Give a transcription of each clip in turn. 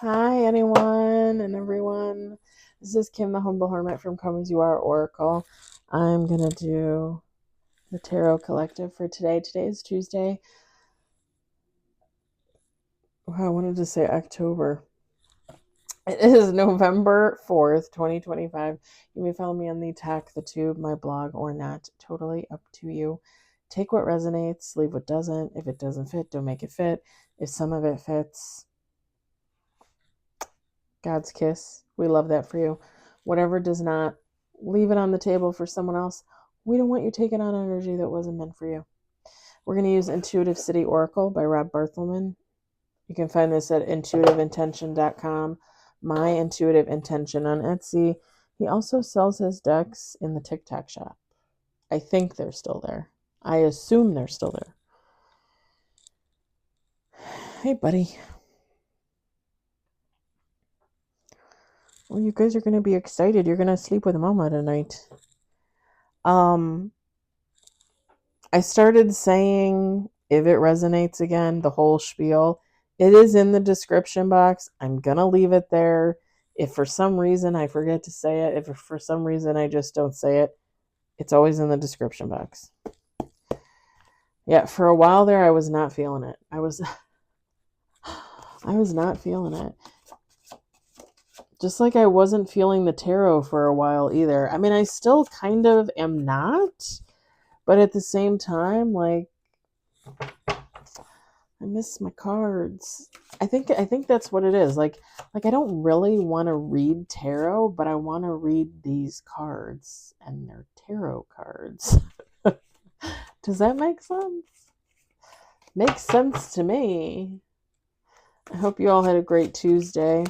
Hi, anyone and everyone. This is Kim, the Humble Hermit from Come As You Are Oracle. I'm going to do the Tarot Collective for today. Today is Tuesday. Wow, I wanted to say October. It is November 4th, 2025. You may follow me on the the tube, my blog, or not. Totally up to you. Take what resonates, leave what doesn't. If it doesn't fit, don't make it fit. If some of it fits, God's kiss. We love that for you. Whatever does not, leave it on the table for someone else. We don't want you taking on energy that wasn't meant for you. We're going to use Intuitive City Oracle by Rob Berthelman. You can find this at intuitiveintention.com. My Intuitive Intention on Etsy. He also sells his decks in the TikTok shop. I think they're still there. I assume they're still there. Hey, buddy. Well, you guys are going to be excited. You're going to sleep with Mama tonight. I started saying, if it resonates again, the whole spiel. It is in the description box. I'm going to leave it there. If for some reason I forget to say it, if for some reason I just don't say it, it's always in the description box. Yeah, for a while there, I was not feeling it. I was not feeling it. Just like I wasn't feeling the tarot for a while either. I mean, I still kind of am not, but at the same time, like, I miss my cards. I think that's what it is. Like I don't really want to read tarot, but I want to read these cards, and they're tarot cards. Does that make sense? Makes sense to me. I hope you all had a great Tuesday.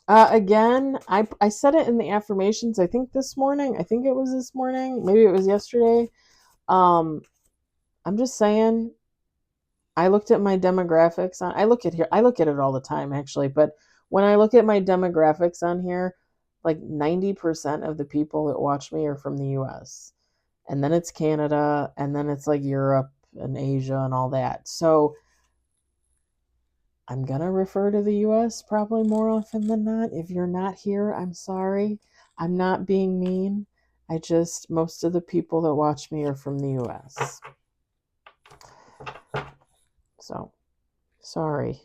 Again, I said it in the affirmations, I think this morning. I think it was this morning. Maybe it was yesterday. I'm just saying, I looked at my demographics on, I look at it all the time actually, but when I look at my demographics on here, like 90% of the people that watch me are from the US. And then it's Canada, and then it's like Europe and Asia and all that. So I'm going to refer to the US probably more often than not. If you're not here, I'm sorry. I'm not being mean. Most of the people that watch me are from the US. So, sorry.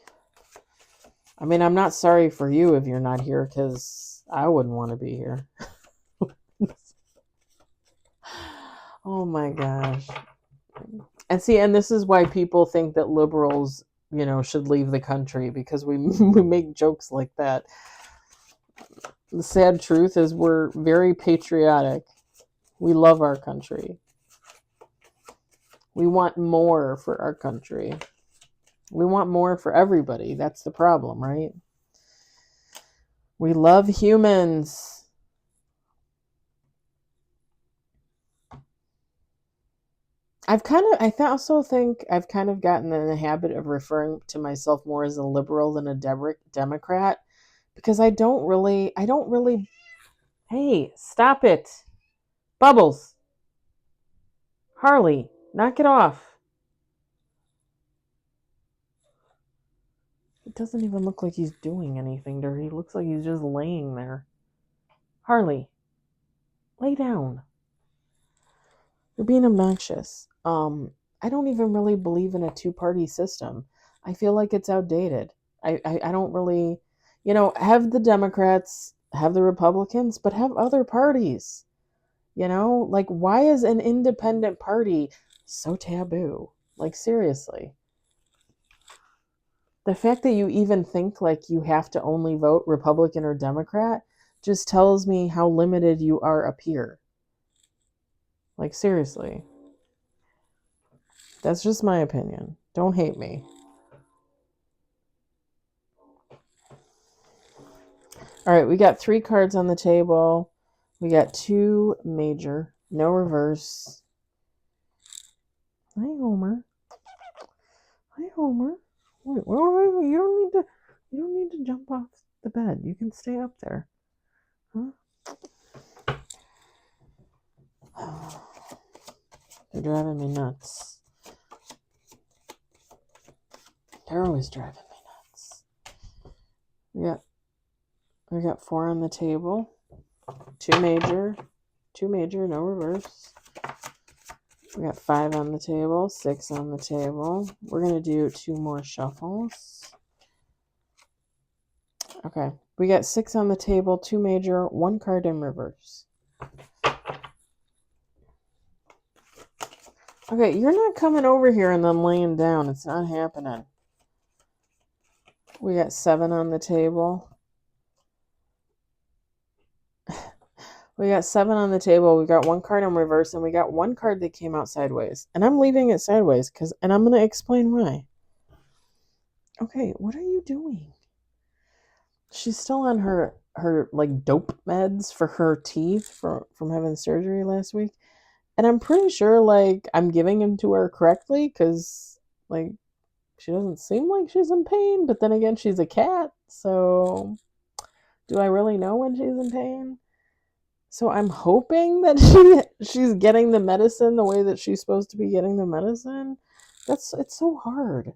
I mean, I'm not sorry for you if you're not here, because I wouldn't want to be here. Oh my gosh. And see, and this is why people think that liberals, should leave the country, because we make jokes like that. The sad truth is we're very patriotic. We love our country. We want more for our country. We want more for everybody. That's the problem, right? We love humans. I also think I've kind of gotten in the habit of referring to myself more as a liberal than a Democrat, because I don't really, hey, stop it. Bubbles. Harley, knock it off. It doesn't even look like he's doing anything to her. He looks like he's just laying there. Harley, lay down. You're being obnoxious. I don't even really believe in a two-party system. I feel like it's outdated. I don't really, have the Democrats, have the Republicans, but have other parties. Like, why is an independent party so taboo? Like, seriously. The fact that you even think like you have to only vote Republican or Democrat just tells me how limited you are up here. Like, seriously. That's just my opinion. Don't hate me. All right, we got 3 cards on the table. We got 2 major, no reverse. Hi, Homer. Hi, Homer. Wait, you don't need to jump off the bed. You can stay up there. Huh? They're driving me nuts. They're always driving me We got 4 on the table. 2 major, no reverse. We got 5 on the table, 6 on the table. We're going to do 2 more shuffles. Okay. We got 6 on the table, 2 major, 1 card in reverse. Okay, you're not coming over here and then laying down. It's not happening. We got 7 on the table. We got 7 on the table. We got 1 card in reverse, and we got 1 card that came out sideways. And I'm leaving it sideways and I'm going to explain why. Okay, what are you doing? She's still on her like dope meds for her teeth from having surgery last week. And I'm pretty sure like I'm giving them to her correctly because like she doesn't seem like she's in pain, but then again she's a cat, so do I really know when she's in pain? So I'm hoping that she's getting the medicine the way that she's supposed to be getting the medicine. It's so hard.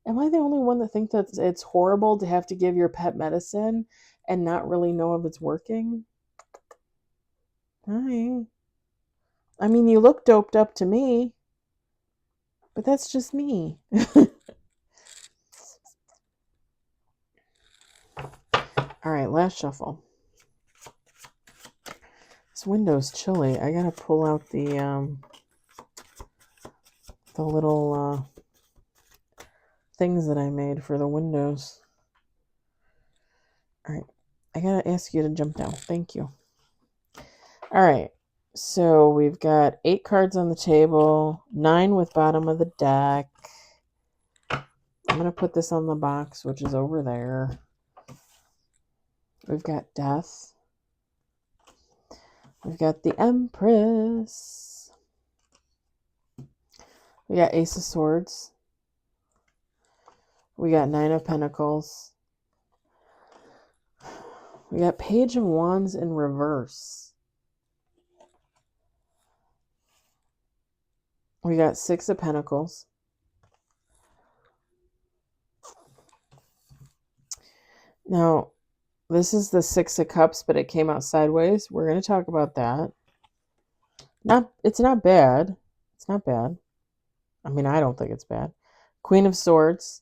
Am I the only one that thinks that it's horrible to have to give your pet medicine and not really know if it's working? Hi. I mean, you look doped up to me, but that's just me. All right, last shuffle. This window's chilly. I gotta pull out the little things that I made for the windows. All right, I gotta ask you to jump down. Thank you. All right, so we've got 8 cards on the table, 9 with bottom of the deck. I'm gonna put this on the box, which is over there. We've got Death. We've got the Empress. We got Ace of Swords. We got 9 of Pentacles. We got Page of Wands in reverse. We got 6 of Pentacles. Now, this is the 6 of Cups, but it came out sideways. We're going to talk about that. It's not bad. It's not bad. I mean, I don't think it's bad. Queen of Swords.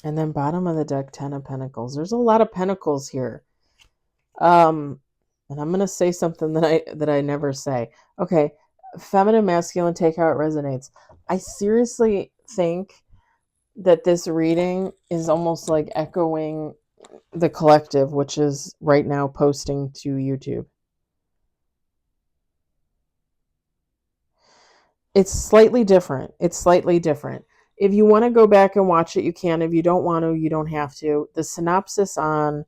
And then bottom of the deck, 10 of Pentacles. There's a lot of Pentacles here. And I'm going to say something that I never say. Okay, feminine, masculine, take how it resonates. I seriously think that this reading is almost like echoing the collective, which is right now posting to YouTube. It's slightly different. If you want to go back and watch it, you can. If you don't want to, you don't have to. The synopsis on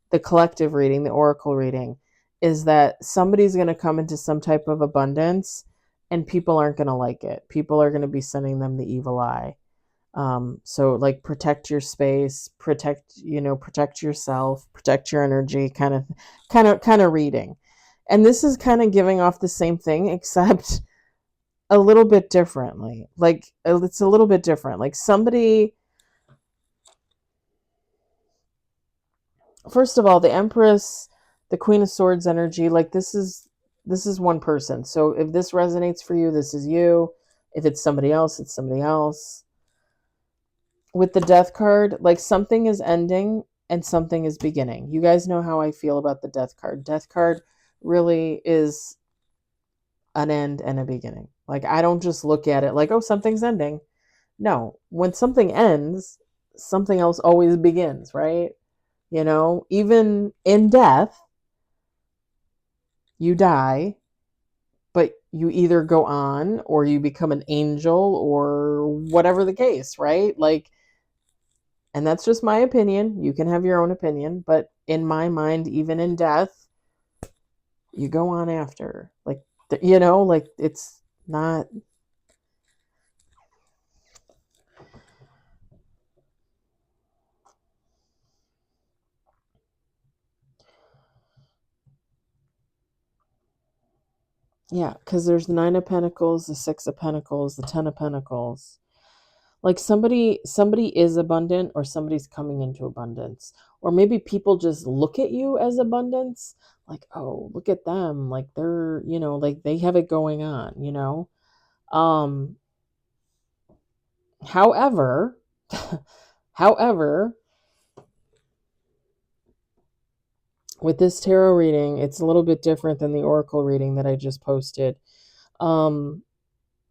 the collective reading, the oracle reading, is that somebody's going to come into some type of abundance and people aren't going to like it. People are going to be sending them the evil eye. So like protect your space, protect yourself, protect your energy, kind of reading. And this is kind of giving off the same thing, except a little bit differently. Like it's a little bit different. Like somebody, first of all, the Empress, the Queen of Swords energy, like this is one person. So if this resonates for you, this is you. If it's somebody else, it's somebody else. With the Death card, like something is ending and something is beginning. You guys know how I feel about the Death card. Death card really is an end and a beginning. Like I don't just look at it like, oh, something's ending. No, when something ends, something else always begins, right? You know, even in death, you die, but you either go on or you become an angel or whatever the case, right? Like, and that's just my opinion. You can have your own opinion, but in my mind, even in death, you go on after. Like, like it's not. Yeah, because there's the 9 of Pentacles, the 6 of Pentacles, the 10 of Pentacles. Like somebody is abundant, or somebody's coming into abundance. Or maybe people just look at you as abundance, like, oh, look at them, like they're, like they have it going on. Um however, however, with this tarot reading, it's a little bit different than the oracle reading that I just posted. Um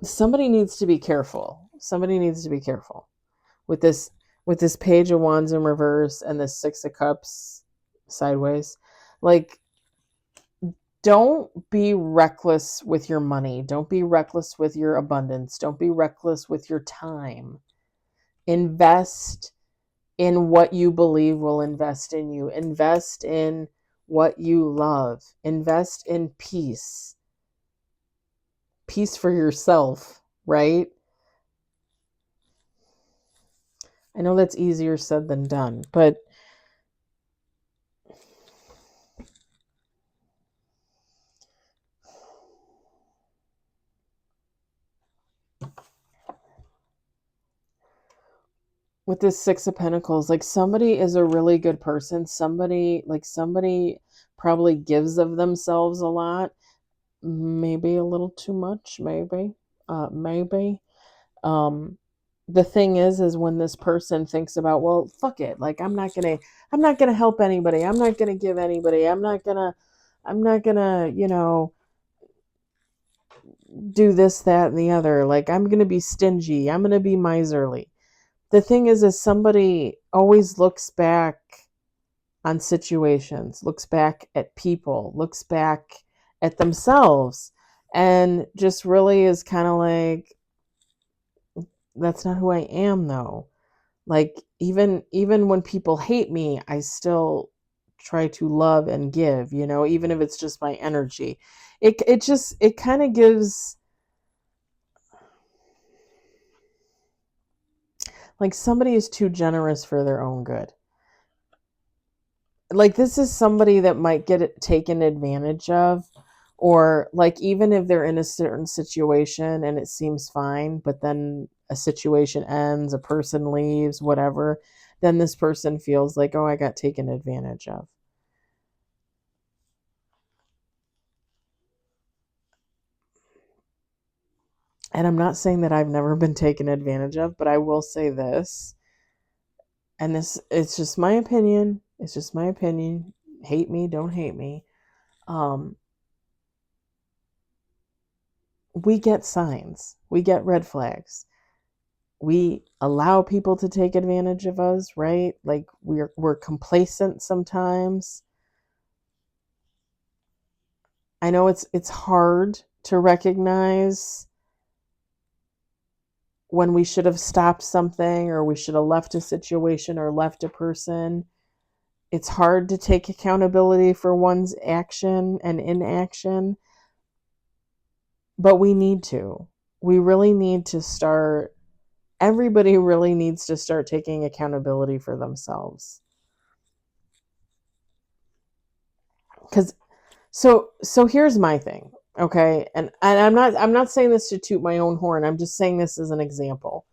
somebody needs to be careful. Somebody needs to be careful with this page of wands in reverse and this 6 of cups sideways. Like, don't be reckless with your money. Don't be reckless with your abundance. Don't be reckless with your time. Invest in what you believe will invest in you. Invest in what you love. Invest in peace. Peace for yourself, right? I know that's easier said than done, but with this 6 of Pentacles, like somebody is a really good person. Somebody probably gives of themselves a lot, maybe a little too much, maybe. Um, the thing is when this person thinks about, well, fuck it, like I'm not gonna help anybody. I'm not gonna give anybody. I'm not gonna, do this, that, and the other. Like I'm gonna be stingy. I'm gonna be miserly. The thing is somebody always looks back on situations, looks back at people, looks back at themselves, and just really is kind of like, that's not who I am though. Like even when people hate me, I still try to love and give, even if it's just my energy. It kind of gives, like somebody is too generous for their own good. Like this is somebody that might get it taken advantage of, or like even if they're in a certain situation and it seems fine, but then a situation ends, a person leaves, whatever, then this person feels like, oh, I got taken advantage of. And I'm not saying that I've never been taken advantage of, but I will say this, and this, it's just my opinion. It's just my opinion. Hate me, don't hate me. Um, we get signs. We get red flags. We allow people to take advantage of us, right? Like we're complacent sometimes. I know it's hard to recognize when we should have stopped something, or we should have left a situation or left a person. It's hard to take accountability for one's action and inaction, but we need to. We really need to start, everybody really needs to start taking accountability for themselves. Cuz so here's my thing, okay? And I'm not saying this to toot my own horn. I'm just saying this as an example.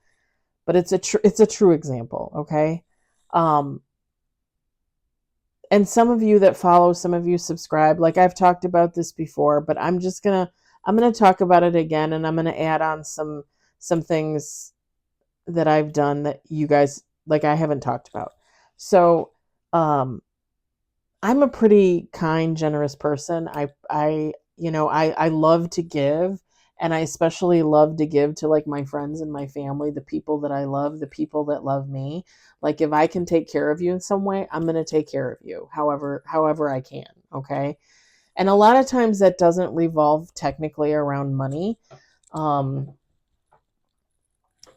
But it's a true example, okay? Um and some of you that follow, some of you subscribe, like I've talked about this before, but I'm going to talk about it again, and I'm going to add on some things that I've done that you guys, like, I haven't talked about. So, I'm a pretty kind, generous person. I love to give, and I especially love to give to like my friends and my family, the people that I love, the people that love me. Like if I can take care of you in some way, I'm going to take care of you however I can, okay? And a lot of times that doesn't revolve technically around money. Um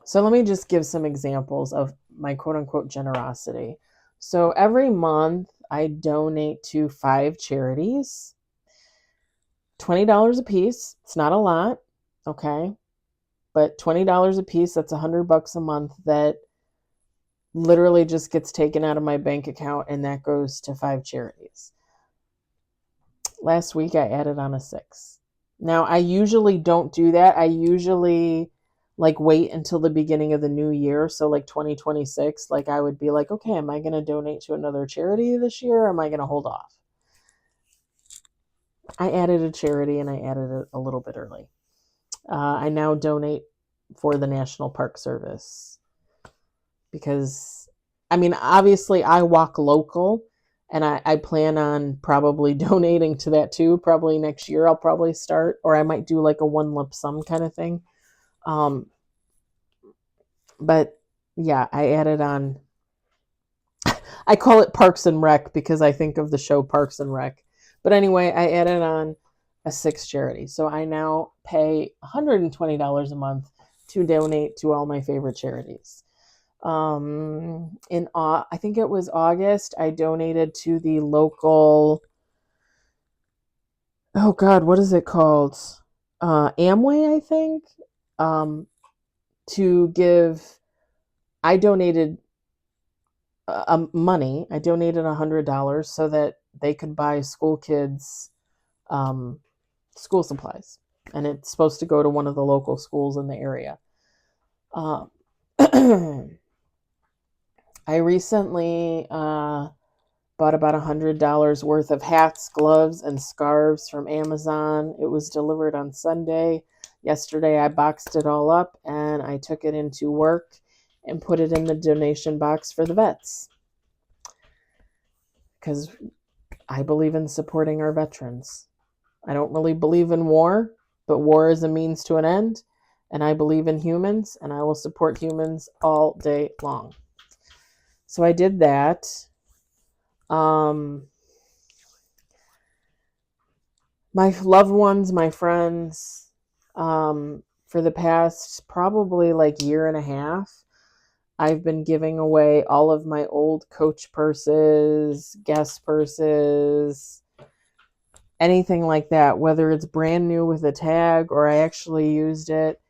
so let me just give some examples of my quote unquote generosity. So every month I donate to 5 charities, $20 a piece. It's not a lot, okay? But $20 a piece, that's $100 a month that literally just gets taken out of my bank account, and that goes to 5 charities. Last week I added on a 6th. Now, I usually don't do that. I usually like wait until the beginning of the new year. So like 2026, like I would be like, okay, am I going to donate to another charity this year? Or am I going to hold off? I added a charity and I added it a little bit early. I now donate for the National Park Service because, I mean, obviously I walk local and I plan on probably donating to that too. Probably next year I'll probably start, or I might do like a one lump sum kind of thing. But yeah, I added on. I call it Parks and Rec because I think of the show Parks and Rec. But anyway, I added on a sixth charity. So I now pay $120 a month to donate to all my favorite charities. I think it was August, I donated to the local, oh God, what is it called? Amway, I think. To give, I donated money. I donated $100 so that they could buy school kids school supplies, and it's supposed to go to one of the local schools in the area. I recently bought about $100 worth of hats, gloves, and scarves from Amazon. It was delivered on Sunday. Yesterday, I boxed it all up and I took it into work and put it in the donation box for the vets. Because I believe in supporting our veterans. I don't really believe in war, but war is a means to an end. And I believe in humans, and I will support humans all day long. So I did that. My loved ones, my friends, for the past probably like year and a half, I've been giving away all of my old Coach purses, Guess purses, anything like that, whether it's brand new with a tag or I actually used it.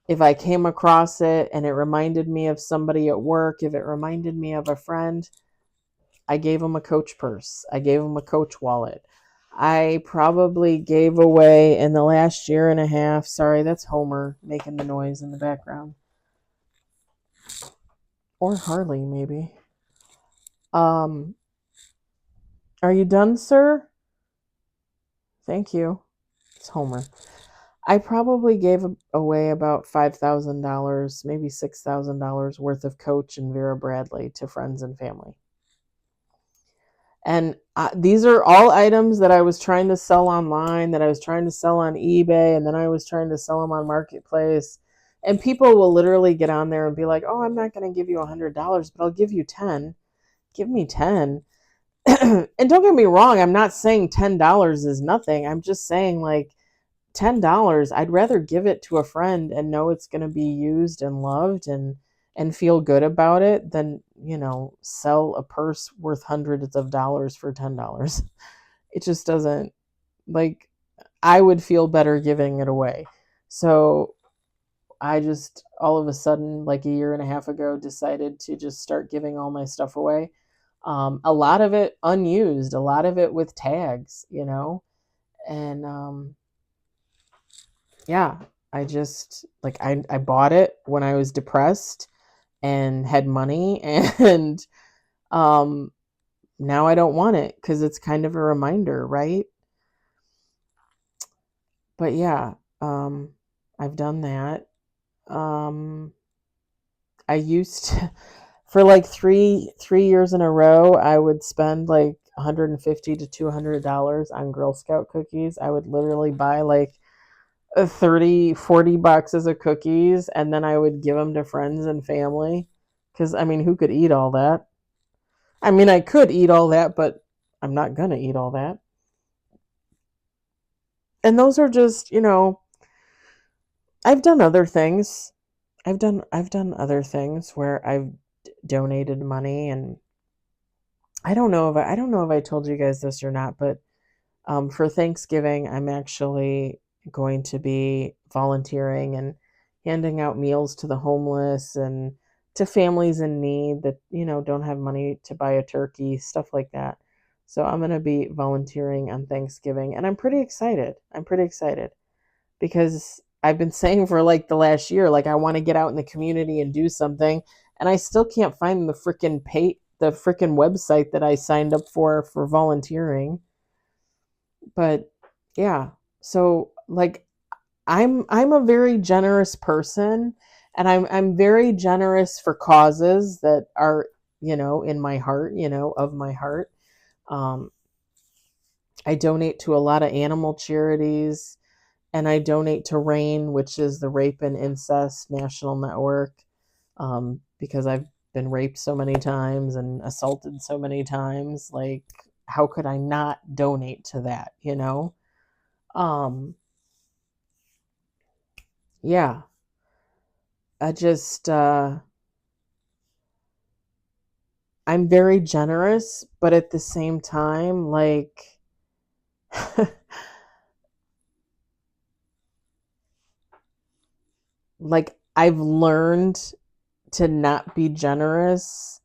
If I came across it and it reminded me of somebody at work, if it reminded me of a friend, I gave them a Coach purse. I gave them a Coach wallet. I probably gave away in the last year and a half, sorry, that's Homer making the noise in the background. Or Harley, maybe. Are you done, sir? Thank you. It's Homer. I probably gave away about $5,000, maybe $6,000 worth of Coach and Vera Bradley to friends and family. And these are all items that I was trying to sell online, that I was trying to sell on eBay, and then I was trying to sell them on Marketplace. And people will literally get on there and be like, oh, I'm not going to give you $100, but I'll give you 10. Give me 10. And don't get me wrong, I'm not saying $10 is nothing. I'm just saying like $10, I'd rather give it to a friend and know it's going to be used and loved and feel good about it than, sell a purse worth hundreds of dollars for $10. It just doesn't, like, I would feel better giving it away. So I just all of a sudden, like a year and a half ago, decided to just start giving all my stuff away. A lot of it unused, a lot of it with tags, and yeah, I just like I bought it when I was depressed and had money, and now I don't want it because it's kind of a reminder, right? But yeah, I've done that. I used to, for like three years in a row, I would spend like $150 to $200 on Girl Scout cookies. I would literally buy like 30, 40 boxes of cookies, and then I would give them to friends and family. Because, I mean, who could eat all that? I mean, I could eat all that, but I'm not going to eat all that. And those are just, I've done other things. I've done other things where I've donated money, and I don't know if I told you guys this or not, but for Thanksgiving, I'm actually going to be volunteering and handing out meals to the homeless and to families in need that, don't have money to buy a turkey, stuff like that. So I'm going to be volunteering on Thanksgiving, and I'm pretty excited. Because I've been saying for like the last year, like I want to get out in the community and do something, and I still can't find the freaking website that I signed up for volunteering. But yeah, so like I'm a very generous person, and I'm very generous for causes that are, in my heart, of my heart. Um, I donate to a lot of animal charities, and I donate to RAIN, which is the Rape and Incest National Network, because I've been raped so many times and assaulted so many times. Like, how could I not donate to that, Yeah, I just, I'm very generous, but at the same time, like, like I've learned to not be generous.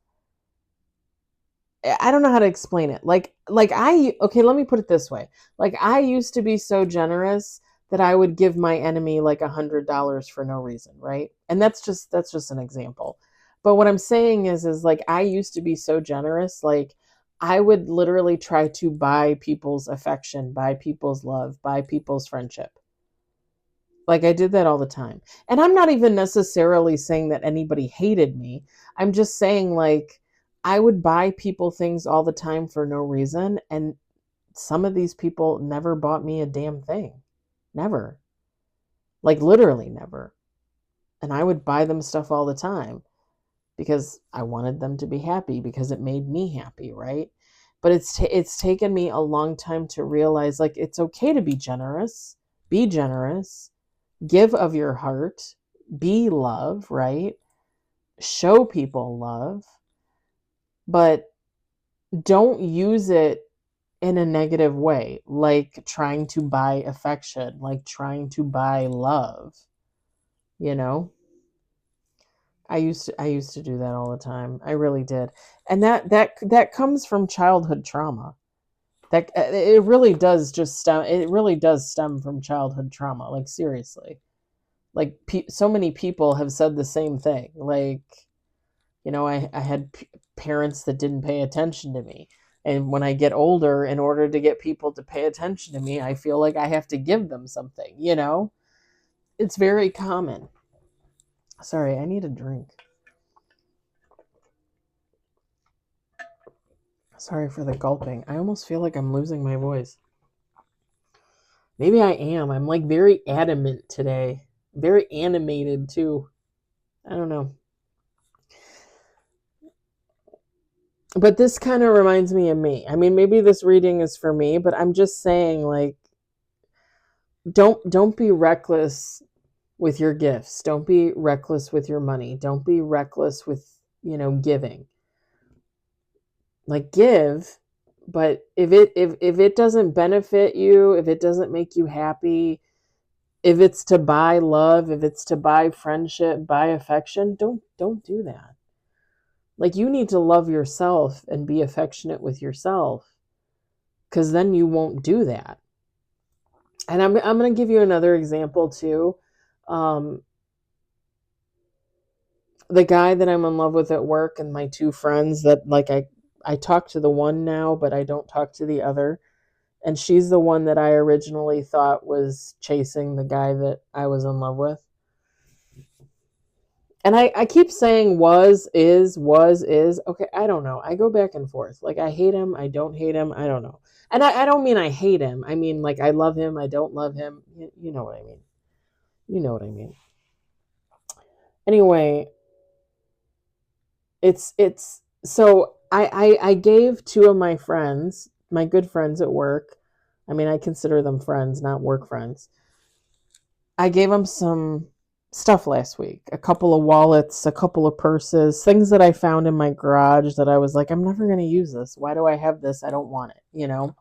I don't know how to explain it. Okay, let me put it this way. Like, I used to be so generous that I would give my enemy like $100 for no reason, right? And that's just an example. But what I'm saying is like I used to be so generous, like I would literally try to buy people's affection, buy people's love, buy people's friendship. Like I did that all the time. And I'm not even necessarily saying that anybody hated me. I'm just saying like I would buy people things all the time for no reason, and some of these people never bought me a damn thing. Never. Like literally never. And I would buy them stuff all the time because I wanted them to be happy, because it made me happy, right? But it's taken me a long time to realize like it's okay to be generous. Be generous, give of your heart, be love, right? Show people love, but don't use it in a negative way, like trying to buy affection, like trying to buy love, you know? I used to do that all the time. I really did. And that comes from childhood trauma. That it really does stem from childhood trauma, like seriously. Like so many people have said the same thing. Like, I had parents that didn't pay attention to me. And when I get older, in order to get people to pay attention to me, I feel like I have to give them something. It's very common. Sorry, I need a drink. Sorry for the gulping. I almost feel like I'm losing my voice. Maybe I am. I'm like very adamant today. Very animated too. I don't know. But this kind of reminds me of me. I mean, maybe this reading is for me, but I'm just saying like don't be reckless with your gifts. Don't be reckless with your money. Don't be reckless with, giving. Like give, but if it doesn't benefit you, if it doesn't make you happy, if it's to buy love, if it's to buy friendship, buy affection, don't do that. Like you need to love yourself and be affectionate with yourself, cuz then you won't do that. And I'm going to give you another example too. Um the guy that I'm in love with at work, and my two friends that like I talk to the one now, but I don't talk to the other. And she's the one that I originally thought was chasing the guy that I was in love with. And I keep saying was, is. Okay, I don't know. I go back and forth. Like, I hate him. I don't hate him. I don't know. And I don't mean I hate him. I mean, like, I love him. I don't love him. You know what I mean. You know what I mean. Anyway, it's so I gave two of my friends, my good friends at work. I mean, I consider them friends, not work friends. I gave them some stuff last week, a couple of wallets, a couple of purses, things that I found in my garage that I was like, I'm never going to use this. Why do I have this? I don't want it.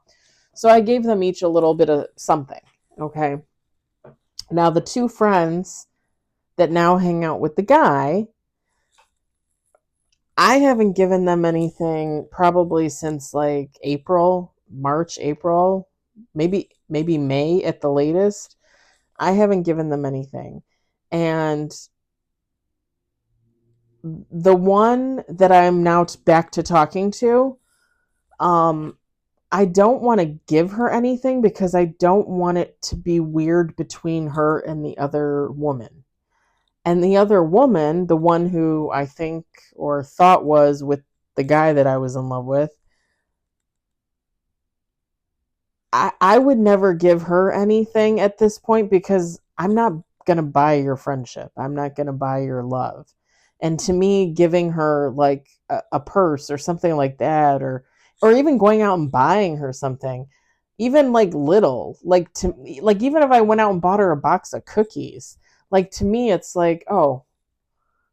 So I gave them each a little bit of something. Okay. Now, the two friends that now hang out with the guy, I haven't given them anything probably since like April, March, April, maybe May at the latest. I haven't given them anything. And the one that I'm now back to talking to, I don't want to give her anything because I don't want it to be weird between her and the other woman. And the other woman, the one who I think or thought was with the guy that I was in love with, I would never give her anything at this point because I'm not going to buy your friendship. I'm not going to buy your love. And to me, giving her like a purse or something like that, or even going out and buying her something, even like little, like to me, like even if I went out and bought her a box of cookies, like to me, it's like, oh,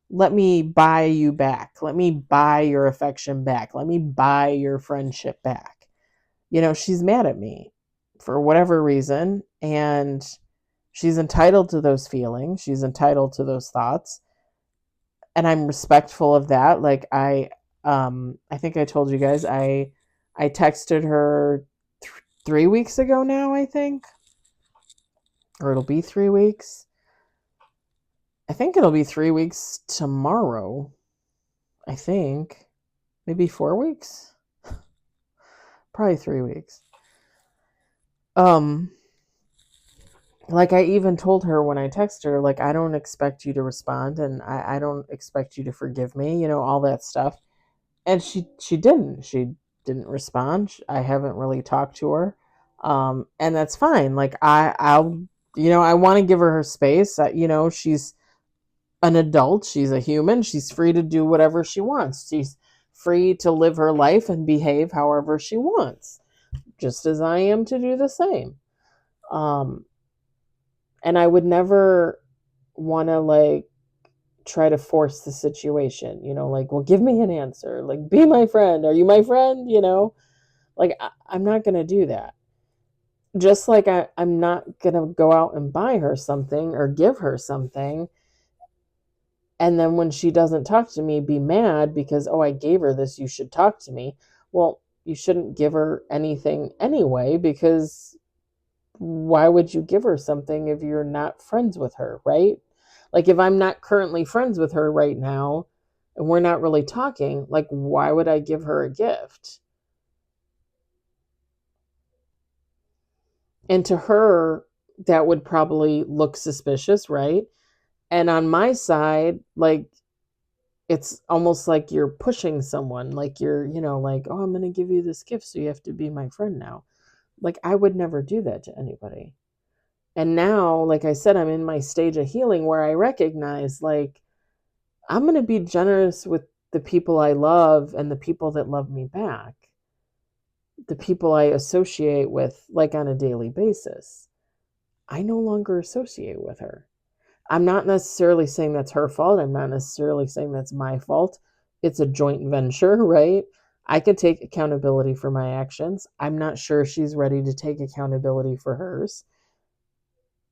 let me buy you back. Let me buy your affection back. Let me buy your friendship back. She's mad at me for whatever reason, and she's entitled to those feelings. She's entitled to those thoughts, and I'm respectful of that. Like I think I told you guys I texted her 3 weeks ago now, I think, or it'll be 3 weeks. I think it'll be 3 weeks tomorrow. I think maybe 4 weeks, probably 3 weeks. Like I even told her when I texted her, like, I don't expect you to respond, and I don't expect you to forgive me, all that stuff. And she didn't respond. I haven't really talked to her. And that's fine. Like I'll I want to give her space. She's an adult. She's a human. She's free to do whatever she wants. She's free to live her life and behave however she wants, just as I am to do the same. And I would never want to like try to force the situation, like, well, give me an answer, like, be my friend. Are you my friend? Like, I'm not going to do that. Just like I'm not going to go out and buy her something or give her something. And then when she doesn't talk to me, be mad because, oh, I gave her this, you should talk to me. Well, you shouldn't give her anything anyway, because why would you give her something if you're not friends with her, right? Like if I'm not currently friends with her right now and we're not really talking, like why would I give her a gift? And to her, that would probably look suspicious, right? And on my side, like it's almost like you're pushing someone, like you're, like, oh, I'm going to give you this gift, so you have to be my friend now. Like I would never do that to anybody. And now, like I said, I'm in my stage of healing where I recognize, like, I'm going to be generous with the people I love and the people that love me back, the people I associate with, like, on a daily basis. I no longer associate with her. I'm not necessarily saying that's her fault. I'm not necessarily saying that's my fault. It's a joint venture, right? I can take accountability for my actions. I'm not sure she's ready to take accountability for hers.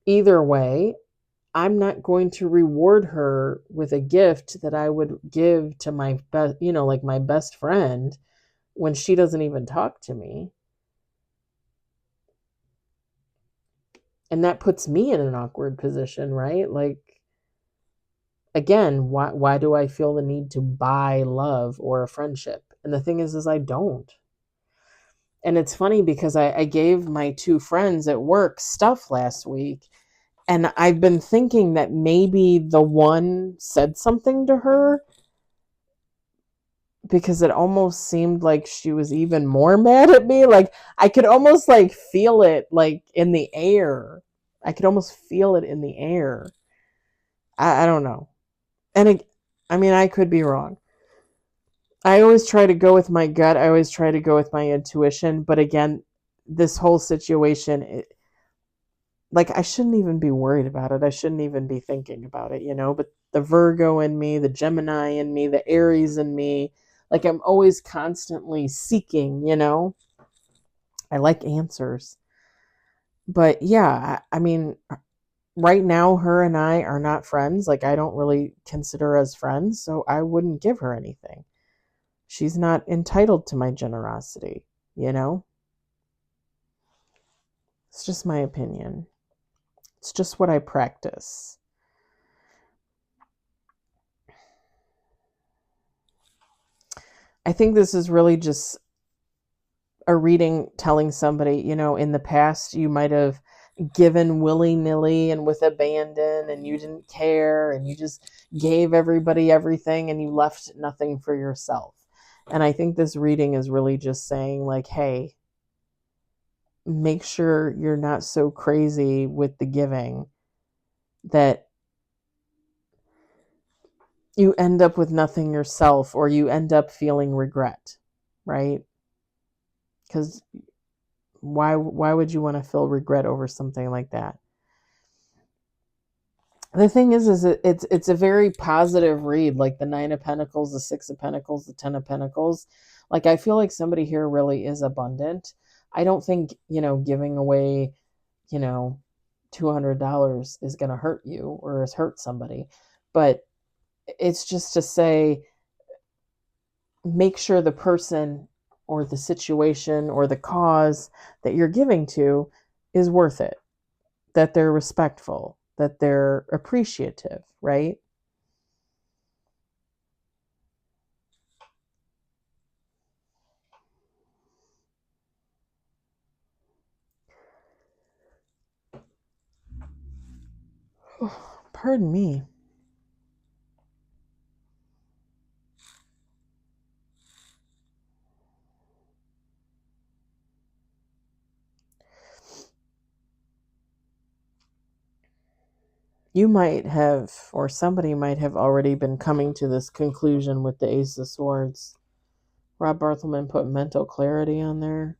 Either way, I'm not going to reward her with a gift that I would give to my best, like my best friend when she doesn't even talk to me. And that puts me in an awkward position, right? Like, again, why do I feel the need to buy love or a friendship? And the thing is I don't. And it's funny because I gave my two friends at work stuff last week. And I've been thinking that maybe the one said something to her because it almost seemed like she was even more mad at me. Like I could almost like feel it like in the air. I could almost feel it in the air. I don't know. And I mean, I could be wrong. I always try to go with my gut. I always try to go with my intuition. But again, this whole situation, like I shouldn't even be worried about it. I shouldn't even be thinking about it, but the Virgo in me, the Gemini in me, the Aries in me, like I'm always constantly seeking, I like answers. But yeah, I mean, right now her and I are not friends. Like I don't really consider her as friends, so I wouldn't give her anything. She's not entitled to my generosity. It's just my opinion. It's just what I practice. I think this is really just a reading telling somebody, in the past you might have given willy-nilly and with abandon, and you didn't care, and you just gave everybody everything and you left nothing for yourself. And I think this reading is really just saying, like, hey, make sure you're not so crazy with the giving that you end up with nothing yourself, or you end up feeling regret, right? Because why would you want to feel regret over something like that? The thing is it's a very positive read, like the 9 of Pentacles, the 6 of Pentacles, the 10 of Pentacles. Like, I feel like somebody here really is abundant. I don't think, giving away, $200 is going to hurt you or has hurt somebody. But it's just to say, make sure the person or the situation or the cause that you're giving to is worth it, that they're respectful, that they're appreciative, right? Oh, pardon me. You might have, or somebody might have already been coming to this conclusion with the Ace of Swords. Rob Barthelman put mental clarity on there.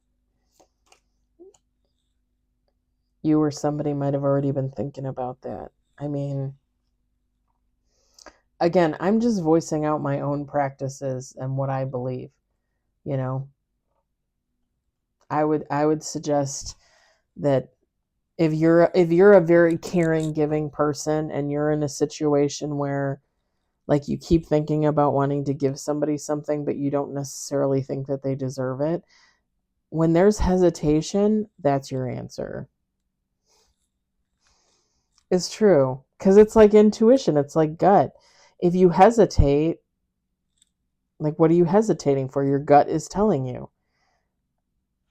You or somebody might have already been thinking about that. I mean, again, I'm just voicing out my own practices and what I believe. I would suggest that if you're a very caring, giving person, and you're in a situation where, like, you keep thinking about wanting to give somebody something, but you don't necessarily think that they deserve it, when there's hesitation, that's your answer. It's true. Because it's like intuition. It's like gut. If you hesitate, like, what are you hesitating for? Your gut is telling you.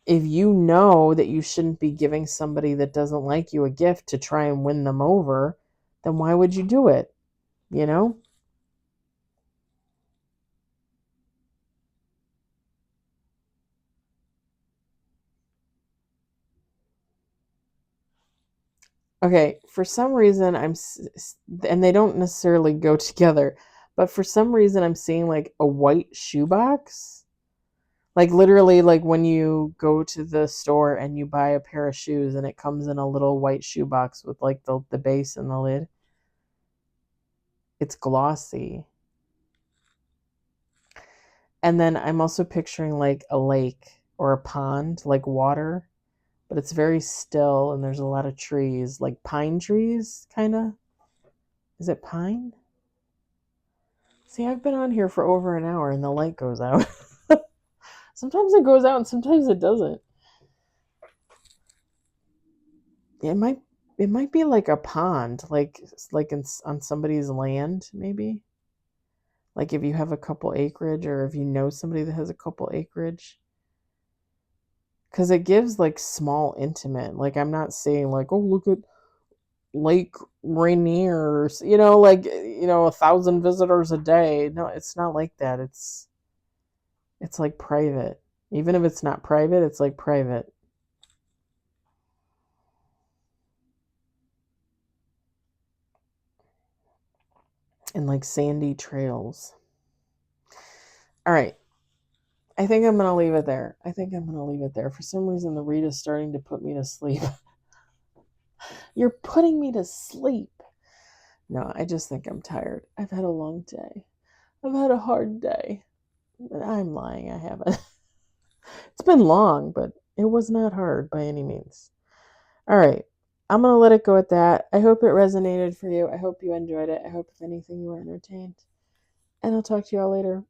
If you know that you shouldn't be giving somebody that doesn't like you a gift to try and win them over, then why would you do it? You know? Okay, for some reason and they don't necessarily go together, but for some reason I'm seeing like a white shoebox. Like, literally, like when you go to the store and you buy a pair of shoes and it comes in a little white shoebox with like the base and the lid. It's glossy. And then I'm also picturing like a lake or a pond, like water, but it's very still and there's a lot of trees, like pine trees, kind of. Is it pine? See, I've been on here for over an hour and the light goes out. Sometimes it goes out and sometimes it doesn't. It might be like a pond, like on somebody's land, maybe. Like if you have a couple acreage, or if you know somebody that has a couple acreage. Because it gives like small, intimate. Like, I'm not saying like, oh, look at Lake Rainier, like, 1,000 visitors a day. No, it's not like that. It's like private. Even if it's not private, it's like private. And like sandy trails. All right. I think I'm going to leave it there. For some reason, the read is starting to put me to sleep. You're putting me to sleep. No, I just think I'm tired. I've had a long day. I've had a hard day. I'm lying. I haven't. It's been long, but it was not hard by any means. All right. I'm going to let it go at that. I hope it resonated for you. I hope you enjoyed it. I hope, if anything, you were entertained. And I'll talk to you all later.